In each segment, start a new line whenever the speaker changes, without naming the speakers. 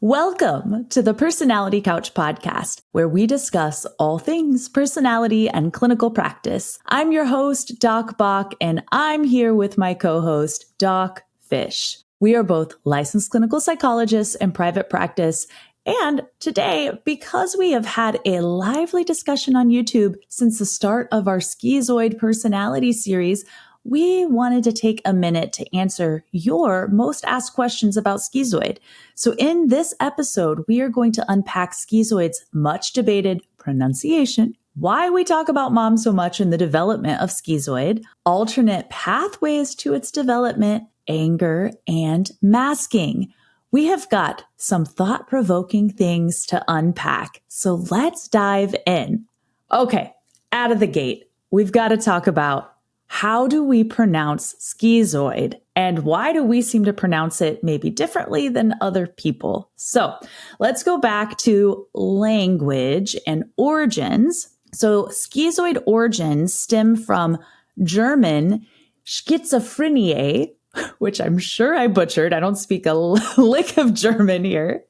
Welcome to the Personality Couch podcast, where we discuss all things personality and clinical practice. I'm your host, Doc Bach, and I'm here with my co-host, Doc Fish. We are both licensed clinical psychologists in private practice. And today, because we have had a lively discussion on YouTube since the start of our Schizoid personality series, we wanted to take a minute to answer your most asked questions about Schizoid. So in this episode, we are going to unpack Schizoid's much debated pronunciation, why we talk about mom so much in the development of Schizoid, alternate pathways to its development, anger, and masking. We have got some thought-provoking things to unpack, so let's dive in. Okay, out of the gate, we've got to talk about how do we pronounce Schizoid and why do we seem to pronounce it maybe differently than other people? So let's go back to language and origins. So Schizoid origins stem from German Schizophreniae, which I'm sure I butchered. I don't speak a lick of German here.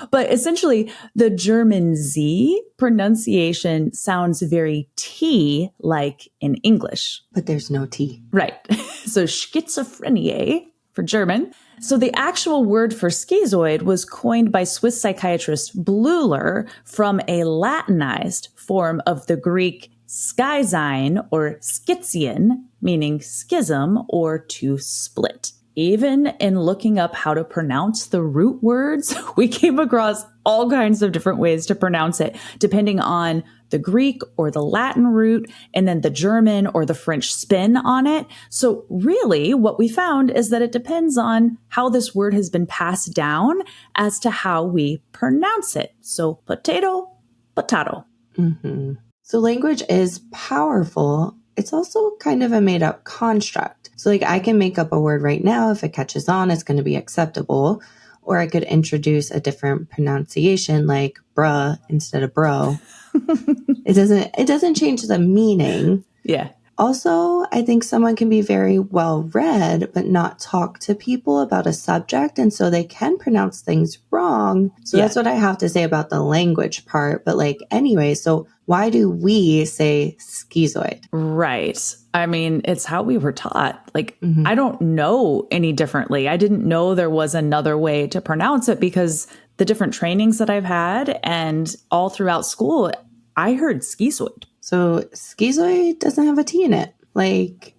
But essentially, the German Z pronunciation sounds very T-like in English.
But there's no T.
Right. So Schizophreniae for German. So the actual word for schizoid was coined by Swiss psychiatrist Bleuler from a Latinized form of the Greek schizein or schizion, meaning schism or to split. Even in looking up how to pronounce the root words, we came across all kinds of different ways to pronounce it, depending on the Greek or the Latin root, and then the German or the French spin on it. So really what we found is that it depends on how this word has been passed down as to how we pronounce it. So potato, potato.
Mm-hmm. So language is powerful. It's also kind of a made up construct. So like I can make up a word right now. If it catches on, it's going to be acceptable. Or I could introduce a different pronunciation like bruh instead of bro. It doesn't change the meaning.
Yeah.
Also, I think someone can be very well read, but not talk to people about a subject. And so they can pronounce things wrong. So that's what I have to say about the language part. But anyway, so why do we say schizoid?
Right. I mean, it's how we were taught. I don't know any differently. I didn't know there was another way to pronounce it because the different trainings that I've had and all throughout school, I heard schizoid.
So schizoid doesn't have a T in it.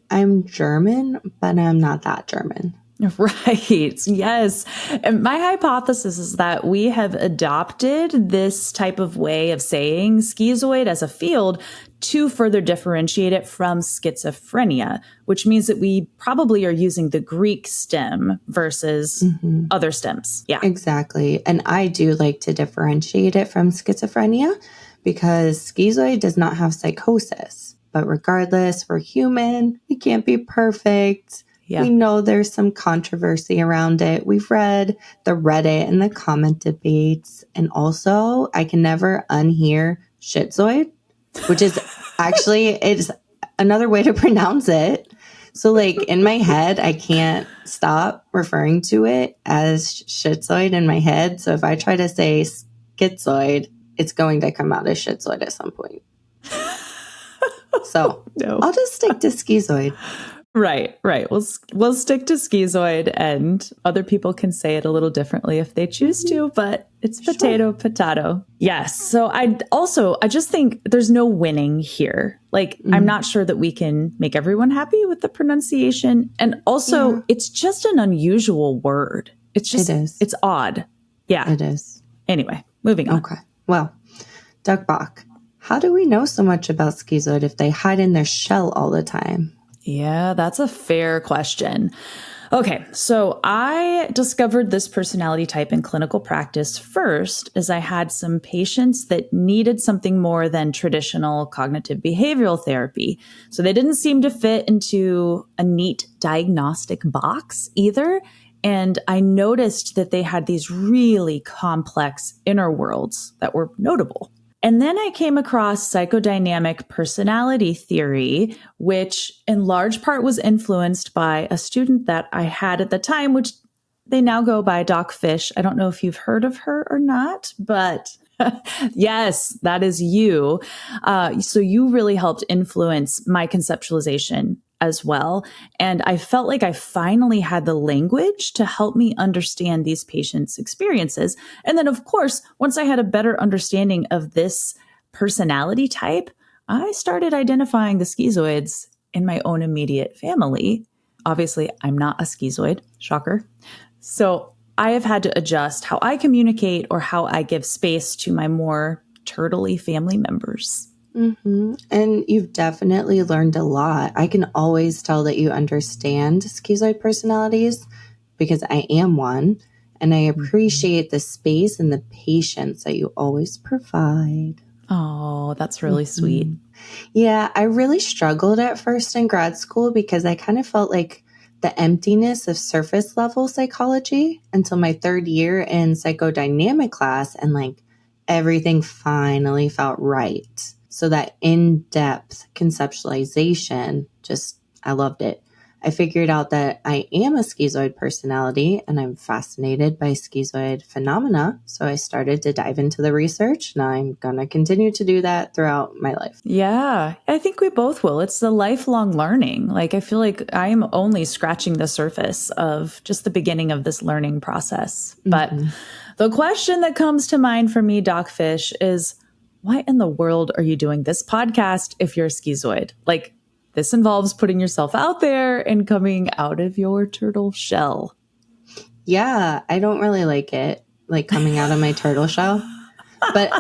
I'm German, but I'm not that German.
Right. Yes. And my hypothesis is that we have adopted this type of way of saying schizoid as a field to further differentiate it from schizophrenia, which means that we probably are using the Greek stem versus other stems. Yeah,
exactly. And I do like to differentiate it from schizophrenia because schizoid does not have psychosis. But regardless, we're human. We can't be perfect. Yeah. We know there's some controversy around it. We've read the Reddit and the comment debates. And also, I can never unhear Schizoid, which is actually, it's another way to pronounce it. So in my head, I can't stop referring to it as Schizoid in my head. So if I try to say schizoid, it's going to come out as Schizoid at some point. So no. I'll just stick to schizoid.
Right. We'll stick to schizoid, and other people can say it a little differently if they choose to, but it's potato, potato. Yes. So I just think there's no winning here. I'm not sure that we can make everyone happy with the pronunciation. And also it's just an unusual word. It is. It's odd. Yeah.
It is.
Anyway, moving on.
Okay. Well, Doug Bach, how do we know so much about schizoid if they hide in their shell all the time?
Yeah, that's a fair question. Okay, so I discovered this personality type in clinical practice first as I had some patients that needed something more than traditional cognitive behavioral therapy. So they didn't seem to fit into a neat diagnostic box either. And I noticed that they had these really complex inner worlds that were notable. And then I came across psychodynamic personality theory, which in large part was influenced by a student that I had at the time, which They now go by Doc Fish. I don't know if you've heard of her or not, but yes, that is you. So you really helped influence my conceptualization as well. And I felt like I finally had the language to help me understand these patients' experiences. And then, of course, once I had a better understanding of this personality type, I started identifying the schizoids in my own immediate family. Obviously, I'm not a schizoid, shocker. So I have had to adjust how I communicate or how I give space to my more turtley family members.
Mm-hmm. And you've definitely learned a lot. I can always tell that you understand schizoid personalities because I am one. And I appreciate the space and the patience that you always provide.
Oh, that's really sweet.
Yeah, I really struggled at first in grad school because I kind of felt like the emptiness of surface level psychology until my third year in psychodynamic class, and like everything finally felt right. So that in-depth conceptualization, I loved it. I figured out that I am a schizoid personality and I'm fascinated by schizoid phenomena. So I started to dive into the research, and I'm going to continue to do that throughout my life.
Yeah, I think we both will. It's the lifelong learning. Like, I feel like I am only scratching the surface of just the beginning of this learning process. But the question that comes to mind for me, Doc Fish, is why in the world are you doing this podcast if you're a schizoid? Like, this involves putting yourself out there and coming out of your turtle shell.
Yeah, I don't really like it, like coming out of my turtle shell. But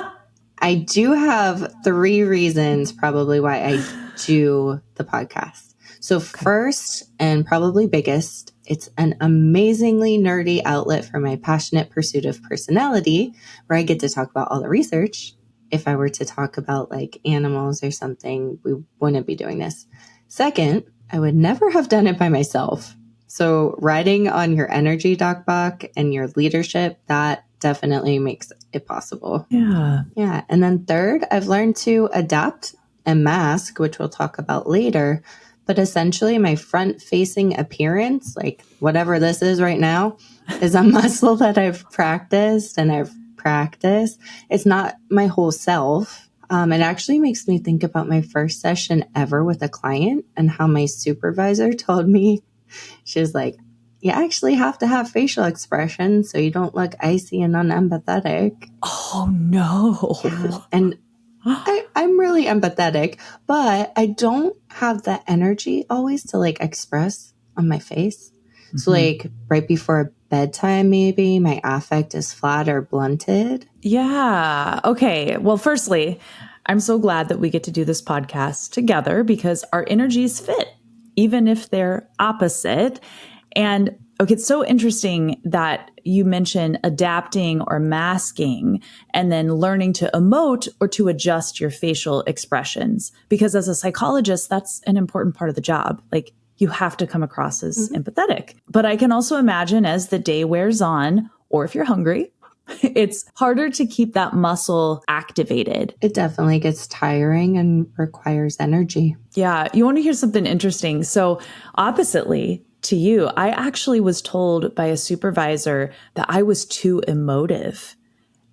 I do have 3 reasons probably why I do the podcast. So first, and probably biggest, it's an amazingly nerdy outlet for my passionate pursuit of personality, where I get to talk about all the research. If I were to talk about like animals or something, we wouldn't be doing this. Second, I would never have done it by myself. So riding on your energy, Doc Bach, and your leadership, that definitely makes it possible.
Yeah.
Yeah. And then third, I've learned to adapt and mask, which we'll talk about later. But essentially, my front-facing appearance, like whatever this is right now, is a muscle that I've practiced. It's not my whole self. It actually makes me think about my first session ever with a client and how my supervisor told me, she was like, you actually have to have facial expression so you don't look icy and unempathetic.
Oh, no.
Yeah. And I'm really empathetic, but I don't have the energy always to like express on my face. So like right before bedtime, maybe my affect is flat or blunted.
Yeah. Okay. Well, firstly, I'm so glad that we get to do this podcast together because our energies fit, even if they're opposite. And okay, it's so interesting that you mention adapting or masking and then learning to emote or to adjust your facial expressions. Because as a psychologist, that's an important part of the job. Like, you have to come across as empathetic. But I can also imagine as the day wears on, or if you're hungry, it's harder to keep that muscle activated.
It definitely gets tiring and requires energy.
Yeah. You want to hear something interesting? So oppositely to you, I actually was told by a supervisor that I was too emotive.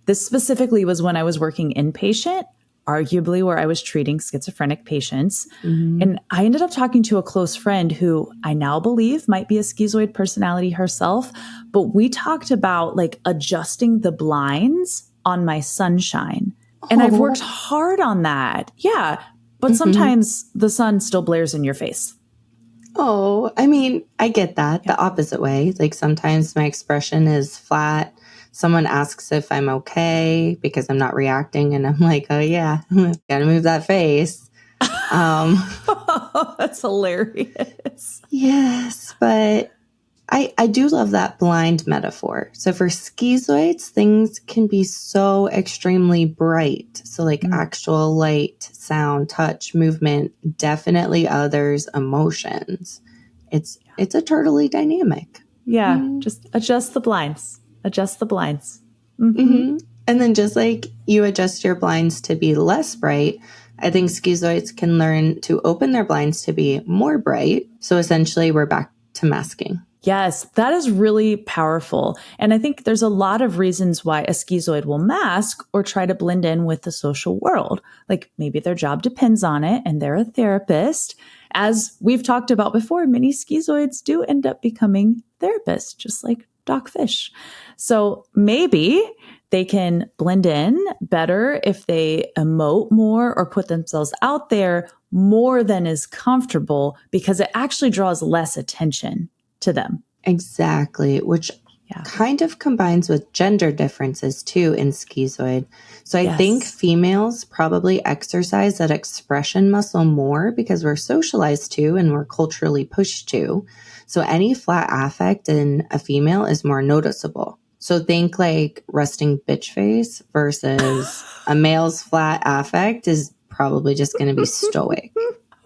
This specifically was when I was working inpatient, arguably where I was treating schizophrenic patients. And I ended up talking to a close friend who I now believe might be a schizoid personality herself. But we talked about like adjusting the blinds on my sunshine. And I've worked hard on that. Yeah. But sometimes the sun still blares in your face.
Oh, I mean, I get that the opposite way. Like sometimes my expression is flat. Someone asks if I'm okay because I'm not reacting. And I'm like, oh yeah, gotta move that face.
That's hilarious.
Yes, but I do love that blind metaphor. So for schizoids, things can be so extremely bright. So like actual light, sound, touch, movement, definitely others' emotions. It's a totally dynamic.
Yeah, just adjust the blinds. Adjust the blinds.
And then just like you adjust your blinds to be less bright, I think schizoids can learn to open their blinds to be more bright. So essentially we're back to masking.
Yes, that is really powerful. And I think there's a lot of reasons why a schizoid will mask or try to blend in with the social world. Like maybe their job depends on it and they're a therapist. As we've talked about before, many schizoids do end up becoming therapists, just like Doc Fish. So maybe they can blend in better if they emote more or put themselves out there more than is comfortable because it actually draws less attention to them.
Exactly, which kind of combines with gender differences too in schizoid. So I think females probably exercise that expression muscle more because we're socialized to and we're culturally pushed to. So any flat affect in a female is more noticeable. So think like resting bitch face versus a male's flat affect is probably just going to be stoic.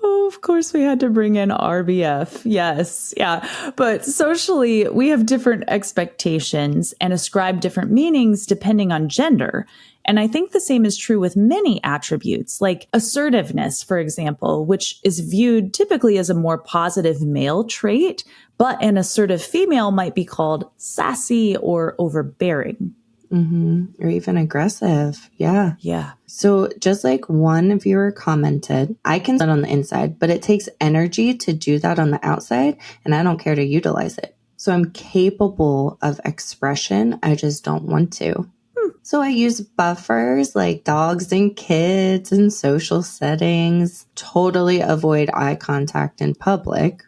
Oh, of course, we had to bring in RBF. Yes. Yeah. But socially, we have different expectations and ascribe different meanings depending on gender. And I think the same is true with many attributes, like assertiveness, for example, which is viewed typically as a more positive male trait, but an assertive female might be called sassy or overbearing.
Or even aggressive. Yeah.
Yeah.
So just like one viewer commented, I can sit on the inside, but it takes energy to do that on the outside, and I don't care to utilize it. So I'm capable of expression. I just don't want to. So I use buffers like dogs and kids in social settings, totally avoid eye contact in public.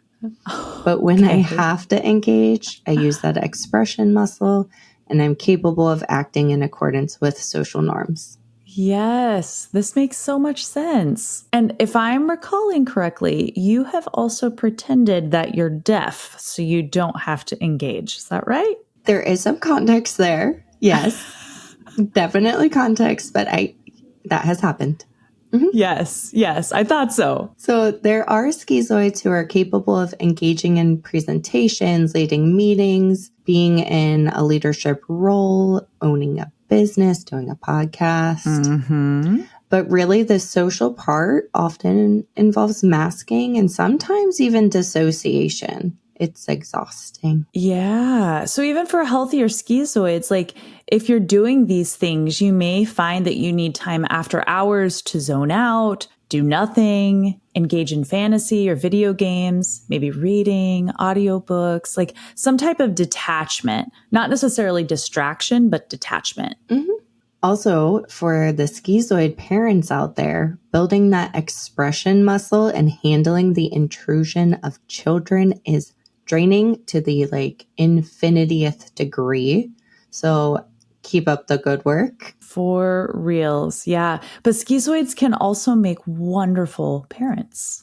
But when I have to engage, I use that expression muscle, and I'm capable of acting in accordance with social norms.
Yes, this makes so much sense. And if I'm recalling correctly, you have also pretended that you're deaf so you don't have to engage. Is that right?
There is some context there. Yes, definitely context, but that has happened.
Yes, I thought so.
So there are schizoids who are capable of engaging in presentations, leading meetings, being in a leadership role, owning a business, doing a podcast. But really, the social part often involves masking and sometimes even dissociation. It's exhausting.
Yeah. So even for healthier schizoids, like if you're doing these things, you may find that you need time after hours to zone out, do nothing, engage in fantasy or video games, maybe reading, audiobooks, like some type of detachment, not necessarily distraction, but detachment.
Also, for the schizoid parents out there, building that expression muscle and handling the intrusion of children is draining to the infinitieth degree. So keep up the good work.
For reals. Yeah. But schizoids can also make wonderful parents.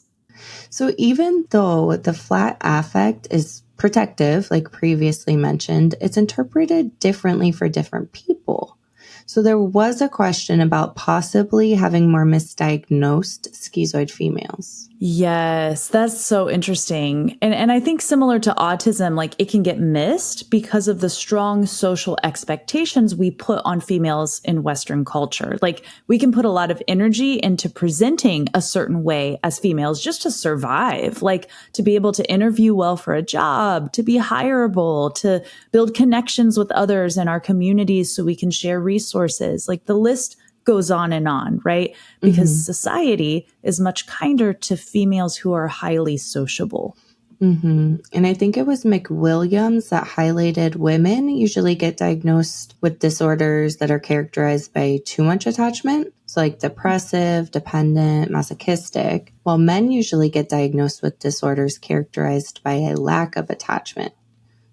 So even though the flat affect is protective, like previously mentioned, it's interpreted differently for different people. So there was a question about possibly having more misdiagnosed schizoid females.
Yes, that's so interesting. And I think similar to autism, like it can get missed because of the strong social expectations we put on females in Western culture. Like we can put a lot of energy into presenting a certain way as females just to survive, like to be able to interview well for a job, to be hireable, to build connections with others in our communities so we can share resources. Like the list goes on, right? Because society is much kinder to females who are highly sociable.
And I think it was McWilliams that highlighted women usually get diagnosed with disorders that are characterized by too much attachment. So like depressive, dependent, masochistic, while men usually get diagnosed with disorders characterized by a lack of attachment.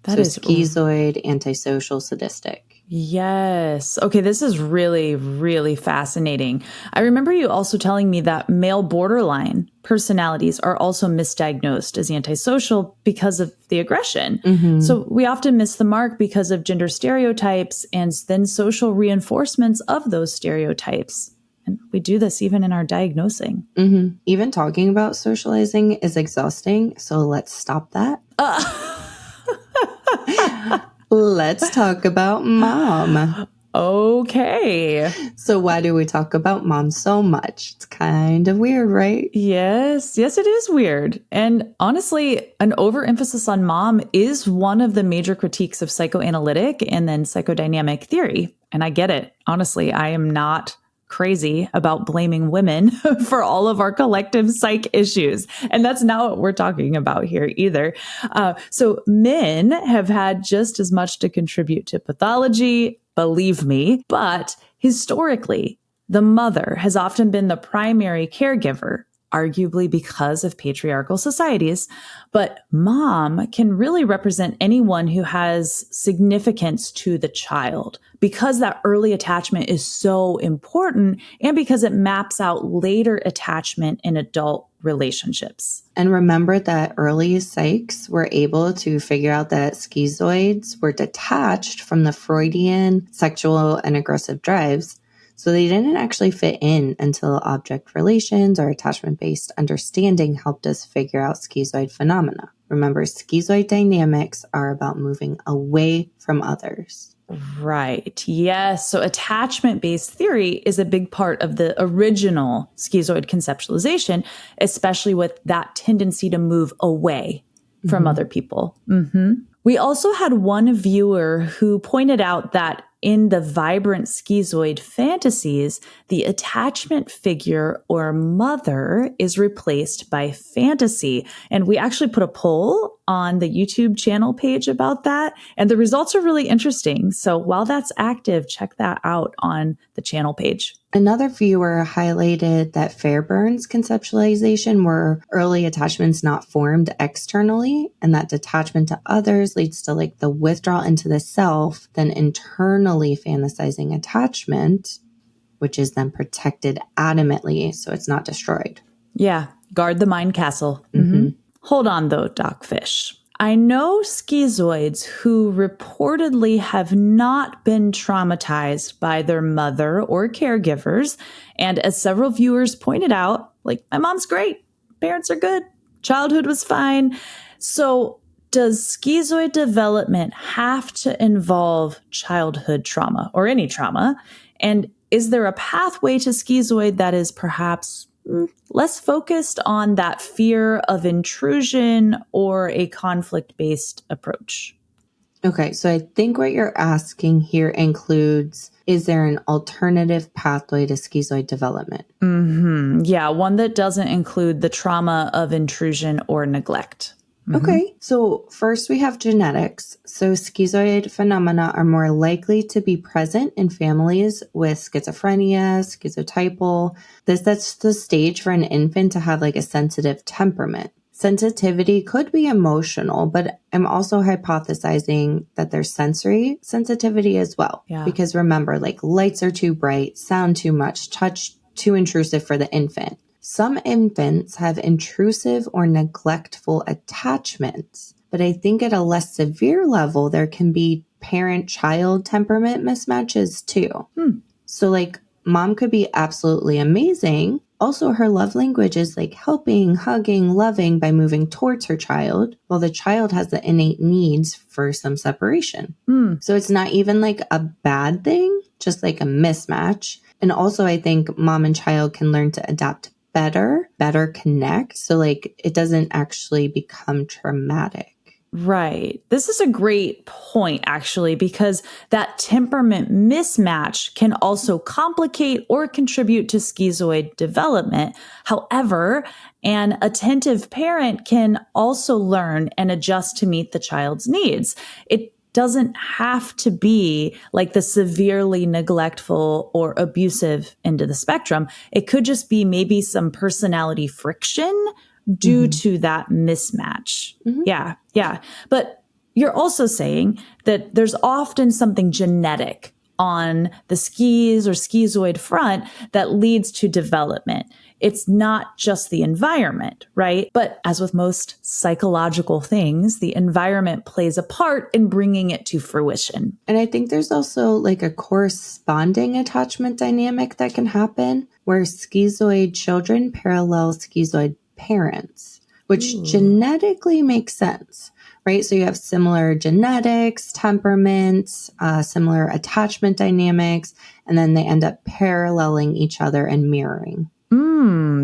That is
schizoid, antisocial, sadistic.
Yes. Okay, this is really, really fascinating. I remember you also telling me that male borderline personalities are also misdiagnosed as antisocial because of the aggression. So we often miss the mark because of gender stereotypes and then social reinforcements of those stereotypes. And we do this even in our diagnosing.
Even talking about socializing is exhausting. So let's stop that. Let's talk about mom.
Okay.
So why do we talk about mom so much? It's kind of weird, right?
Yes, it is weird. And honestly, an overemphasis on mom is one of the major critiques of psychoanalytic and then psychodynamic theory. And I get it. Honestly, I am not crazy about blaming women for all of our collective psych issues. And that's not what we're talking about here either. So men have had just as much to contribute to pathology, believe me, but historically, the mother has often been the primary caregiver, arguably because of patriarchal societies, but mom can really represent anyone who has significance to the child because that early attachment is so important and because it maps out later attachment in adult relationships.
And remember that early psychs were able to figure out that schizoids were detached from the Freudian sexual and aggressive drives. So they didn't actually fit in until object relations or attachment-based understanding helped us figure out schizoid phenomena. Remember, schizoid dynamics are about moving away from others.
Right. Yes. So attachment-based theory is a big part of the original schizoid conceptualization, especially with that tendency to move away from other people. We also had one viewer who pointed out that in the vibrant schizoid fantasies, the attachment figure or mother is replaced by fantasy. And we actually put a poll on the YouTube channel page about that. And the results are really interesting. So while that's active, check that out on the channel page.
Another viewer highlighted that Fairbairn's conceptualization were early attachments not formed externally, and that detachment to others leads to like the withdrawal into the self, then internally fantasizing attachment, which is then protected adamantly so it's not destroyed.
Yeah, guard the mind castle. Hold on though, Doc Fish. I know schizoids who reportedly have not been traumatized by their mother or caregivers. And as several viewers pointed out, like, my mom's great. Parents are good. Childhood was fine. So does schizoid development have to involve childhood trauma or any trauma? And is there a pathway to schizoid that is perhaps less focused on that fear of intrusion or a conflict-based approach?
Okay, so I think what you're asking here includes, is there an alternative pathway to schizoid development?
Yeah, one that doesn't include the trauma of intrusion or neglect.
Okay, so first we have genetics. So schizoid phenomena are more likely to be present in families with schizophrenia, schizotypal. This sets the stage for an infant to have like a sensitive temperament. Sensitivity could be emotional, but I'm also hypothesizing that there's sensory sensitivity as well.
Yeah.
Because remember, like lights are too bright, sound too much, touch too intrusive for the infant. Some infants have intrusive or neglectful attachments, but I think at a less severe level, there can be parent-child temperament mismatches too. So like mom could be absolutely amazing. Also, her love language is like helping, hugging, loving by moving towards her child, while the child has the innate needs for some separation. So it's not even like a bad thing, just like a mismatch. And also I think mom and child can learn to adapt better connect. So like it doesn't actually become traumatic.
Right. This is a great point, actually, because that temperament mismatch can also complicate or contribute to schizoid development. However, an attentive parent can also learn and adjust to meet the child's needs. It doesn't have to be like the severely neglectful or abusive end of the spectrum. It could just be maybe some personality friction due to that mismatch. Yeah. But you're also saying that there's often something genetic on the skis or schizoid front that leads to development. It's not just the environment, right? But as with most psychological things, the environment plays a part in bringing it to fruition.
And I think there's also like a corresponding attachment dynamic that can happen where schizoid children parallel schizoid parents, which genetically makes sense. right? So you have similar genetics, temperaments, similar attachment dynamics, and then they end up paralleling each other and mirroring.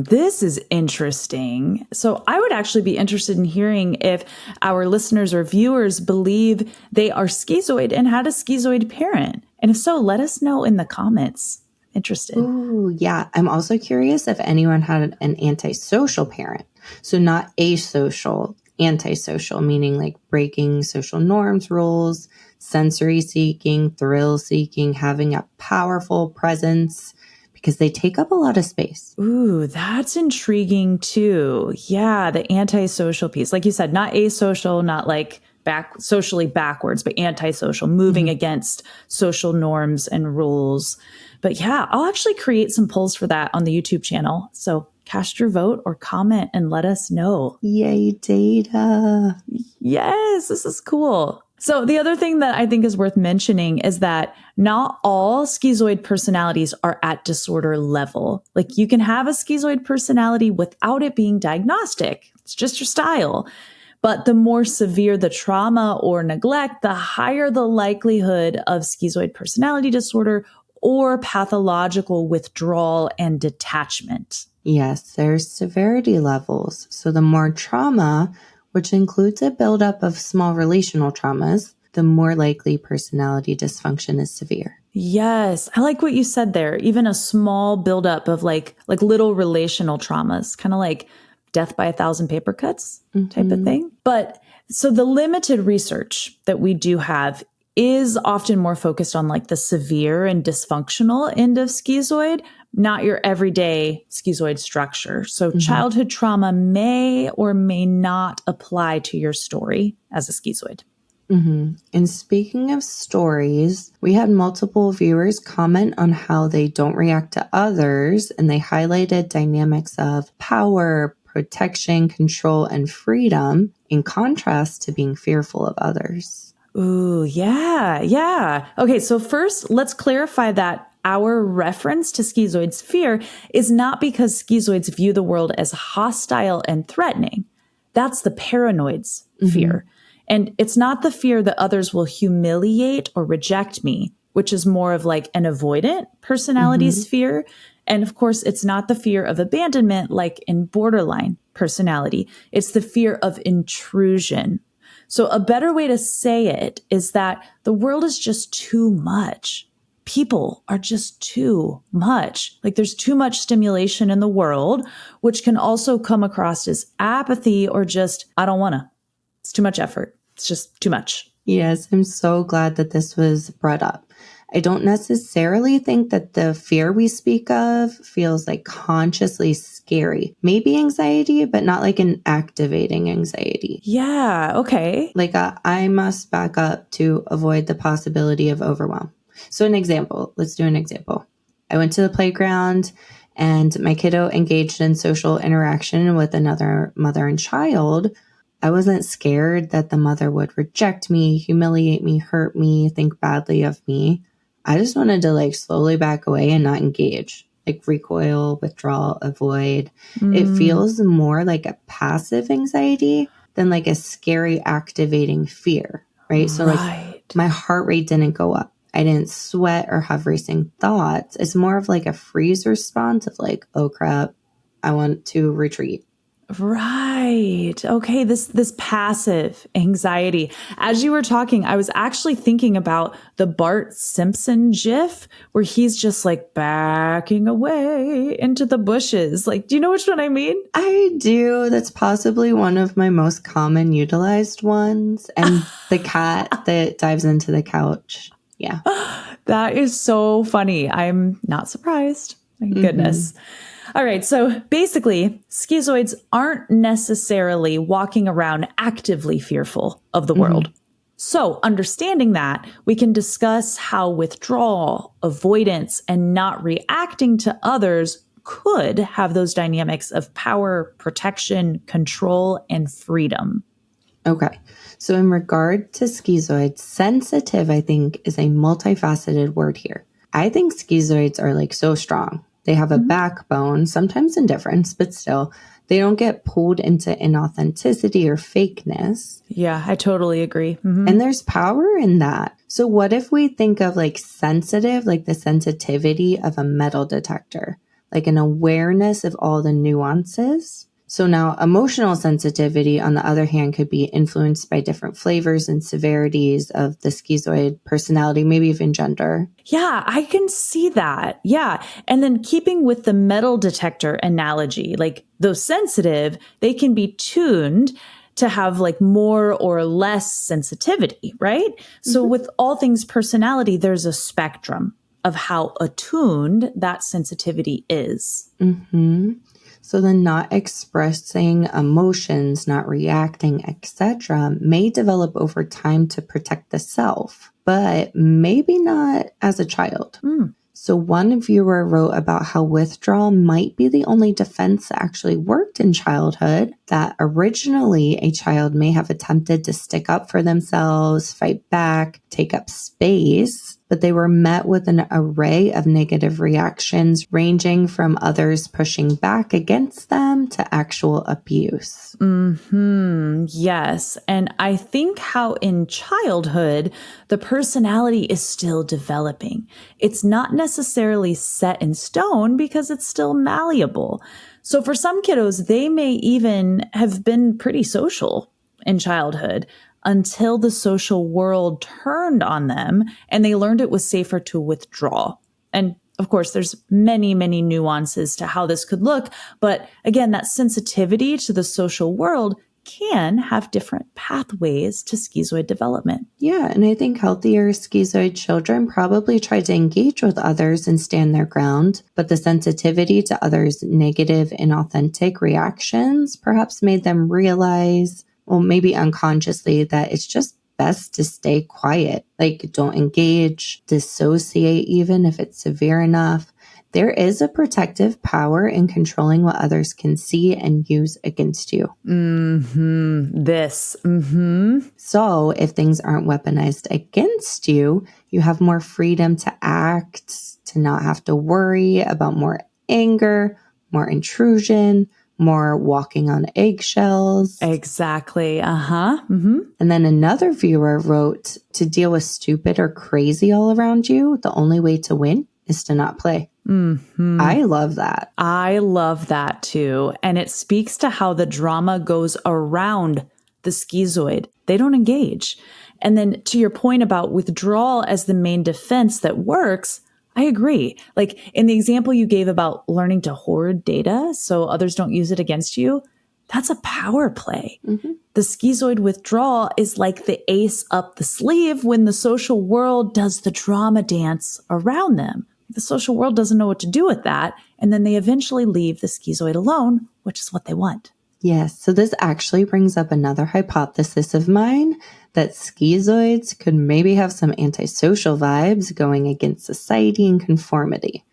This is interesting. So I would actually be interested in hearing if our listeners or viewers believe they are schizoid and had a schizoid parent. And if so, let us know in the comments. Interested.
Ooh, yeah. I'm also curious if anyone had an antisocial parent. So not asocial, antisocial, meaning like breaking social norms, rules, sensory seeking, thrill seeking, having a powerful presence, because they take up a lot of space.
Ooh, that's intriguing too. Yeah, the antisocial piece. Like you said, not asocial, not like socially backwards, but antisocial, moving against social norms and rules. But yeah, I'll actually create some polls for that on the YouTube channel. So cast your vote or comment and let us know.
Yay, data.
Yes, this is cool. So the other thing that I think is worth mentioning is that not all schizoid personalities are at disorder level. Like you can have a schizoid personality without it being diagnostic. It's just your style. But the more severe the trauma or neglect, the higher the likelihood of schizoid personality disorder or pathological withdrawal and detachment.
Yes, there's severity levels. So the more trauma, which includes a buildup of small relational traumas, the more likely personality dysfunction is severe.
Yes, I like what you said there. Even a small buildup of like little relational traumas, kind of like death by 1,000 paper cuts type of thing. But so the limited research that we do have is often more focused on like the severe and dysfunctional end of schizoid, not your everyday schizoid structure. So childhood trauma may or may not apply to your story as a schizoid.
And speaking of stories, we had multiple viewers comment on how they don't react to others, and they highlighted dynamics of power, protection, control, and freedom in contrast to being fearful of others.
Ooh, yeah. Okay, so first, let's clarify that our reference to schizoids' fear is not because schizoids view the world as hostile and threatening. That's the paranoid's fear. And it's not the fear that others will humiliate or reject me, which is more of like an avoidant personality's fear. And of course, it's not the fear of abandonment like in borderline personality. It's the fear of intrusion. So a better way to say it is that the world is just too much. People are just too much. Like there's too much stimulation in the world, which can also come across as apathy or just, I don't want to. It's too much effort. It's just too much.
Yes, I'm so glad that this was brought up. I don't necessarily think that the fear we speak of feels like consciously scary. Maybe anxiety, but not like an activating anxiety.
Yeah, okay.
Like I must back up to avoid the possibility of overwhelm. So an example, let's do an example. I went to the playground and my kiddo engaged in social interaction with another mother and child. I wasn't scared that the mother would reject me, humiliate me, hurt me, think badly of me. I just wanted to like slowly back away and not engage, like recoil, withdraw, avoid. It feels more like a passive anxiety than like a scary activating fear, right? So like my heart rate didn't go up. I didn't sweat or have racing thoughts. It's more of like a freeze response of like, oh crap, I want to retreat.
Right. Okay. This passive anxiety. As you were talking, I was actually thinking about the Bart Simpson gif where he's just like backing away into the bushes. Like, do you know which one I mean?
I do. That's possibly one of my most common utilized ones. And the cat that dives into the couch. Yeah.
That is so funny. I'm not surprised. Thank goodness. All right. So basically, schizoids aren't necessarily walking around actively fearful of the world. So understanding that, we can discuss how withdrawal, avoidance, and not reacting to others could have those dynamics of power, protection, control, and freedom.
Okay. So in regard to schizoids, sensitive, I think, is a multifaceted word here. I think schizoids are like so strong. They have a backbone, sometimes indifference, but still, they don't get pulled into inauthenticity or fakeness.
Yeah, I totally agree.
And there's power in that. So what if we think of like sensitive, like the sensitivity of a metal detector, like an awareness of all the nuances? So now emotional sensitivity, on the other hand, could be influenced by different flavors and severities of the schizoid personality, maybe even gender.
Yeah, I can see that. Yeah. And then keeping with the metal detector analogy, like those sensitive, they can be tuned to have like more or less sensitivity, right? So with all things personality, there's a spectrum of how attuned that sensitivity is.
So the not expressing emotions, not reacting, etc., may develop over time to protect the self, but maybe not as a child. So one viewer wrote about how withdrawal might be the only defense that actually worked in childhood, that originally a child may have attempted to stick up for themselves, fight back, take up space, but they were met with an array of negative reactions ranging from others pushing back against them to actual abuse.
Yes. And I think how in childhood, the personality is still developing. It's not necessarily set in stone because it's still malleable. So for some kiddos, they may even have been pretty social in childhood until the social world turned on them and they learned it was safer to withdraw. And of course, there's many, many nuances to how this could look. But again, that sensitivity to the social world can have different pathways to schizoid development.
Yeah, and I think healthier schizoid children probably try to engage with others and stand their ground, but the sensitivity to others' negative, inauthentic reactions perhaps made them realize, well, maybe unconsciously, that it's just best to stay quiet. Like, don't engage, dissociate even if it's severe enough. There is a protective power in controlling what others can see and use against you. So if things aren't weaponized against you, you have more freedom to act, to not have to worry about more anger, more intrusion, more walking on eggshells.
Exactly.
And then another viewer wrote, to deal with stupid or crazy all around you, the only way to win is to not play. I love that.
I love that too. And it speaks to how the drama goes around the schizoid. They don't engage. And then to your point about withdrawal as the main defense that works, I agree. Like in the example you gave about learning to hoard data so others don't use it against you, that's a power play. The schizoid withdrawal is like the ace up the sleeve when the social world does the drama dance around them. The social world doesn't know what to do with that, and then they eventually leave the schizoid alone, which is what they want.
Yes, so this actually brings up another hypothesis of mine, that schizoids could maybe have some antisocial vibes going against society and conformity,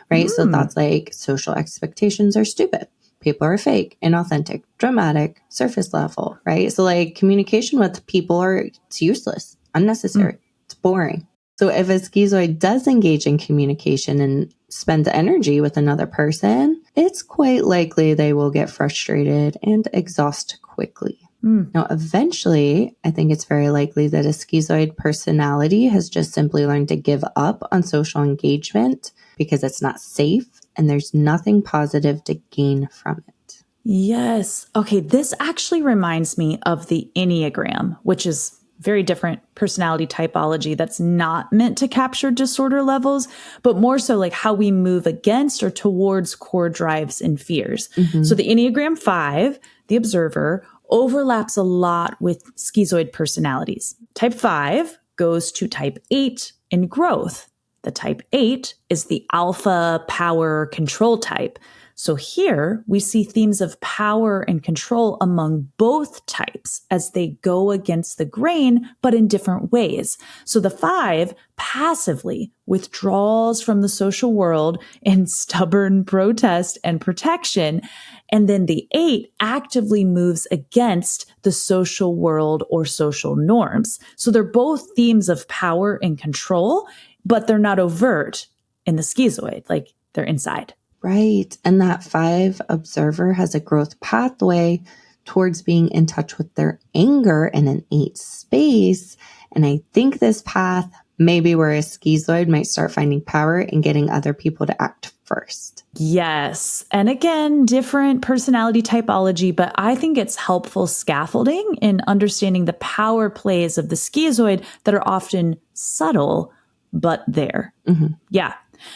right? So thoughts like social expectations are stupid. People are fake, inauthentic, dramatic, surface level, right? So like communication with people it's useless, unnecessary, it's boring. So if a schizoid does engage in communication and spend energy with another person, it's quite likely they will get frustrated and exhaust quickly. Now, eventually, I think it's very likely that a schizoid personality has just simply learned to give up on social engagement because it's not safe and there's nothing positive to gain from it.
Yes. Okay, this actually reminds me of the Enneagram, which is very different personality typology that's not meant to capture disorder levels, but more so like how we move against or towards core drives and fears. So the Enneagram 5, the observer, overlaps a lot with schizoid personalities. Type 5 goes to type 8 in growth. The type 8 is the alpha power control type. So here we see themes of power and control among both types as they go against the grain, but in different ways. So the 5 passively withdraws from the social world in stubborn protest and protection. And then the 8 actively moves against the social world or social norms. So they're both themes of power and control, but they're not overt in the schizoid, like they're inside.
Right. And that 5 observer has a growth pathway towards being in touch with their anger in an 8 space. And I think this path may be where a schizoid might start finding power in getting other people to act first.
Yes. And again, different personality typology, but I think it's helpful scaffolding in understanding the power plays of the schizoid that are often subtle, but there.
Mm-hmm.
Yeah.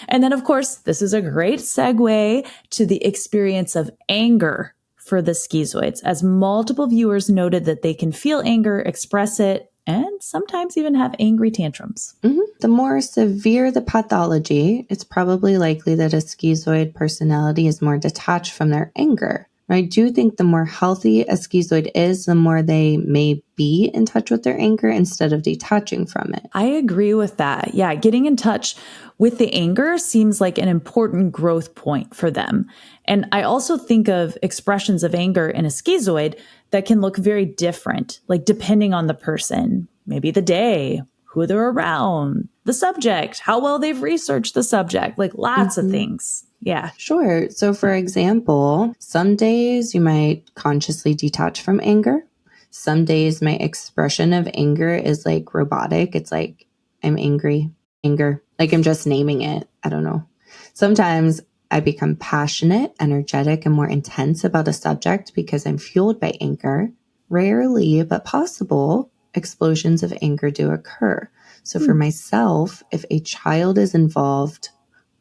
And then, of course, this is a great segue to the experience of anger for the schizoids, as multiple viewers noted that they can feel anger, express it, and sometimes even have angry tantrums.
Mm-hmm. The more severe the pathology, it's probably likely that a schizoid personality is more detached from their anger. I do think the more healthy a schizoid is, the more they may be in touch with their anger instead of detaching from it.
I agree with that. Yeah, getting in touch with the anger seems like an important growth point for them. And I also think of expressions of anger in a schizoid that can look very different, like depending on the person, maybe the day, who they're around, the subject, how well they've researched the subject, like lots of things. Yeah.
Sure. So, for example, some days you might consciously detach from anger. Some days my expression of anger is like robotic. It's like, I'm angry, anger. Like I'm just naming it. I don't know. Sometimes I become passionate, energetic, and more intense about a subject because I'm fueled by anger. Rarely, but possible, explosions of anger do occur. So for myself, if a child is involved,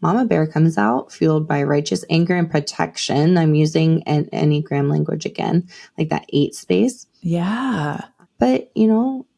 Mama Bear comes out fueled by righteous anger and protection. I'm using an Enneagram language again, like that 8 space.
Yeah.
But,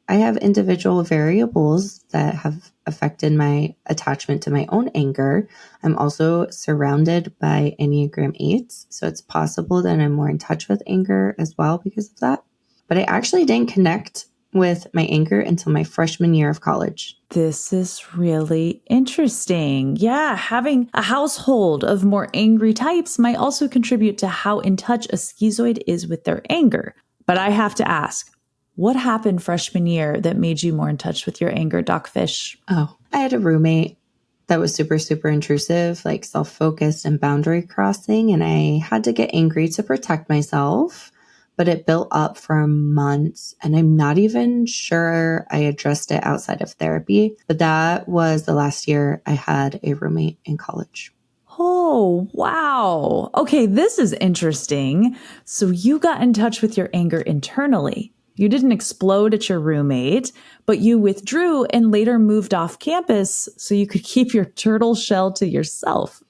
I have individual variables that have affected my attachment to my own anger. I'm also surrounded by Enneagram 8s. So it's possible that I'm more in touch with anger as well because of that. But I actually didn't connect with my anger until my freshman year of college.
This is really interesting. Yeah, having a household of more angry types might also contribute to how in touch a schizoid is with their anger. But I have to ask, what happened freshman year that made you more in touch with your anger, Doc Fish?
Oh, I had a roommate that was super, super intrusive, like self-focused and boundary crossing. And I had to get angry to protect myself, but it built up for months. And I'm not even sure I addressed it outside of therapy. But that was the last year I had a roommate in college.
Oh, wow. Okay, this is interesting. So you got in touch with your anger internally. You didn't explode at your roommate, but you withdrew and later moved off campus so you could keep your turtle shell to yourself.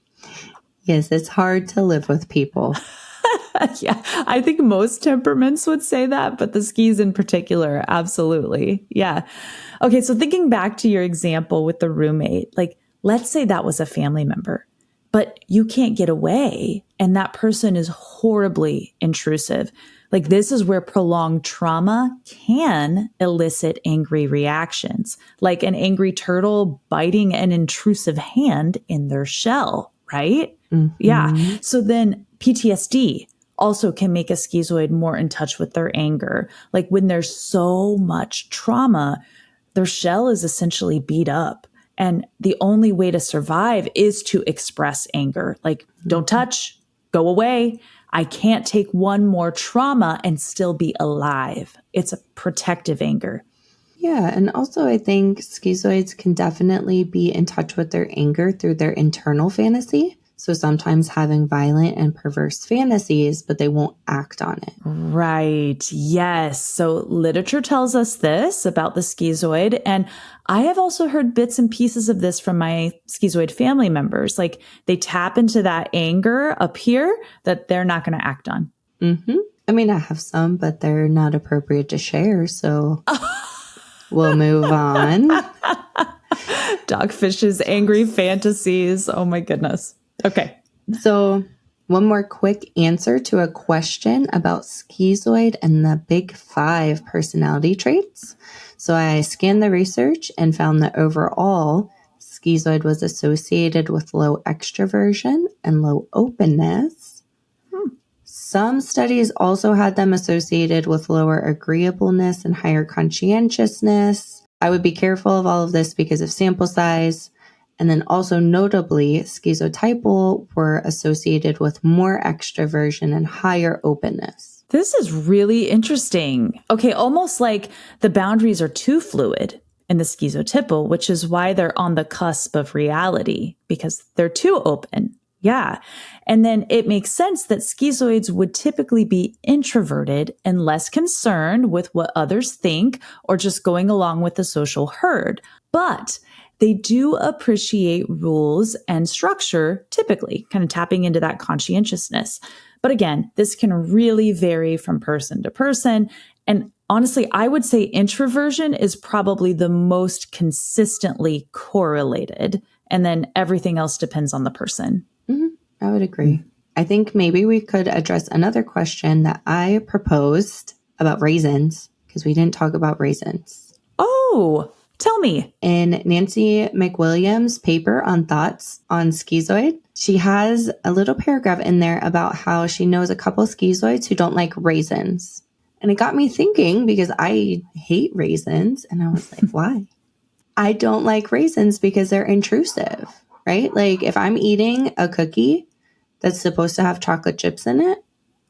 Yes, it's hard to live with people.
Yeah, I think most temperaments would say that, but the skis in particular, absolutely. Yeah. Okay, so thinking back to your example with the roommate, like let's say that was a family member, but you can't get away and that person is horribly intrusive. Like this is where prolonged trauma can elicit angry reactions, like an angry turtle biting an intrusive hand in their shell, right?
Mm-hmm.
Yeah. So then PTSD also can make a schizoid more in touch with their anger. Like when there's so much trauma, their shell is essentially beat up. And the only way to survive is to express anger. Like, don't touch, go away. I can't take one more trauma and still be alive. It's a protective anger.
Yeah. And also, I think schizoids can definitely be in touch with their anger through their internal fantasy. So sometimes having violent and perverse fantasies, but they won't act on it.
Right. Yes. So literature tells us this about the schizoid. And I have also heard bits and pieces of this from my schizoid family members. Like they tap into that anger up here that they're not going to act on.
Mm-hmm. I mean, I have some, but they're not appropriate to share. So we'll move on.
Doc Fish's angry fantasies. Oh my goodness. Okay.
So one more quick answer to a question about schizoid and the big 5 personality traits. So I scanned the research and found that overall, schizoid was associated with low extroversion and low openness. Some studies also had them associated with lower agreeableness and higher conscientiousness. I would be careful of all of this because of sample size. And then also notably, schizotypal were associated with more extroversion and higher openness.
This is really interesting. Okay, almost like the boundaries are too fluid in the schizotypal, which is why they're on the cusp of reality, because they're too open. Yeah. And then it makes sense that schizoids would typically be introverted and less concerned with what others think or just going along with the social herd. But they do appreciate rules and structure, typically, kind of tapping into that conscientiousness. But again, this can really vary from person to person. And honestly, I would say introversion is probably the most consistently correlated. And then everything else depends on the person.
I would agree. I think maybe we could address another question that I proposed about raisins, because we didn't talk about raisins.
Oh, tell me.
In Nancy McWilliams' paper on thoughts on schizoid, she has a little paragraph in there about how she knows a couple schizoids who don't like raisins. And it got me thinking, because I hate raisins. And I was like, why? I don't like raisins because they're intrusive, right? Like if I'm eating a cookie that's supposed to have chocolate chips in it,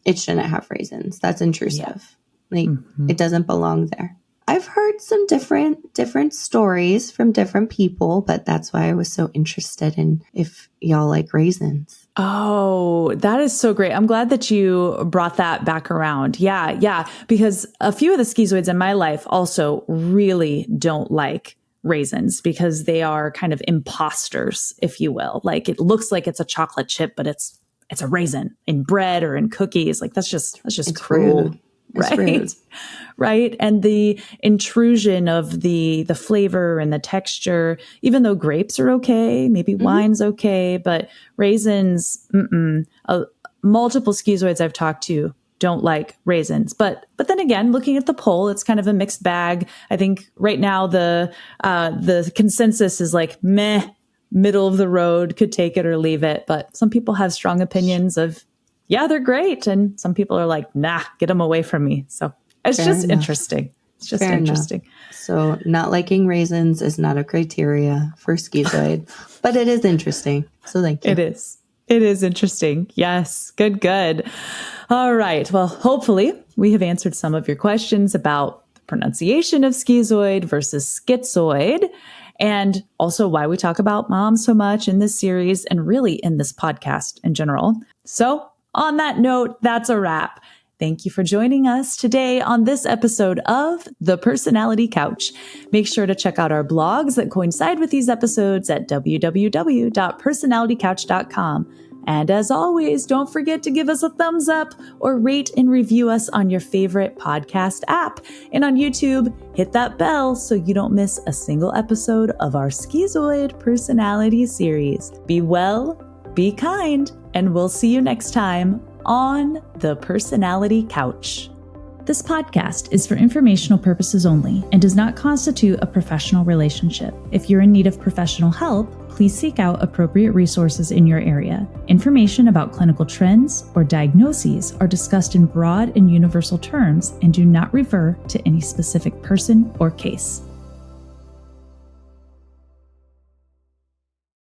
it shouldn't have raisins. That's intrusive. Like it doesn't belong there. I've heard some different stories from different people, but that's why I was so interested in if y'all like raisins.
Oh, that is so great. I'm glad that you brought that back around. Yeah. Because a few of the schizoids in my life also really don't like raisins because they are kind of imposters, if you will. Like it looks like it's a chocolate chip, but it's a raisin in bread or in cookies. Like that's just it's cruel.
Rude. Right. Rude.
Right. And the intrusion of the flavor and the texture, even though grapes are okay, maybe wine's okay, but raisins, multiple schizoids I've talked to don't like raisins. But then again, looking at the poll, it's kind of a mixed bag. I think right now the consensus is like meh, middle of the road, could take it or leave it. But some people have strong opinions of, yeah, they're great. And some people are like, nah, get them away from me. So it's just interesting. It's just interesting.
So not liking raisins is not a criteria for schizoid, but it is interesting. So thank you.
It is. It is interesting. Yes. Good. All right. Well, hopefully we have answered some of your questions about the pronunciation of schizoid versus schizoid, and also why we talk about mom so much in this series and really in this podcast in general. So on that note, that's a wrap. Thank you for joining us today on this episode of The Personality Couch. Make sure to check out our blogs that coincide with these episodes at www.personalitycouch.com. And as always, don't forget to give us a thumbs up or rate and review us on your favorite podcast app. And on YouTube, hit that bell so you don't miss a single episode of our Schizoid Personality series. Be well, be kind, and we'll see you next time on The Personality Couch. This podcast is for informational purposes only and does not constitute a professional relationship. If you're in need of professional help, please seek out appropriate resources in your area. Information about clinical trends or diagnoses are discussed in broad and universal terms and do not refer to any specific person or case.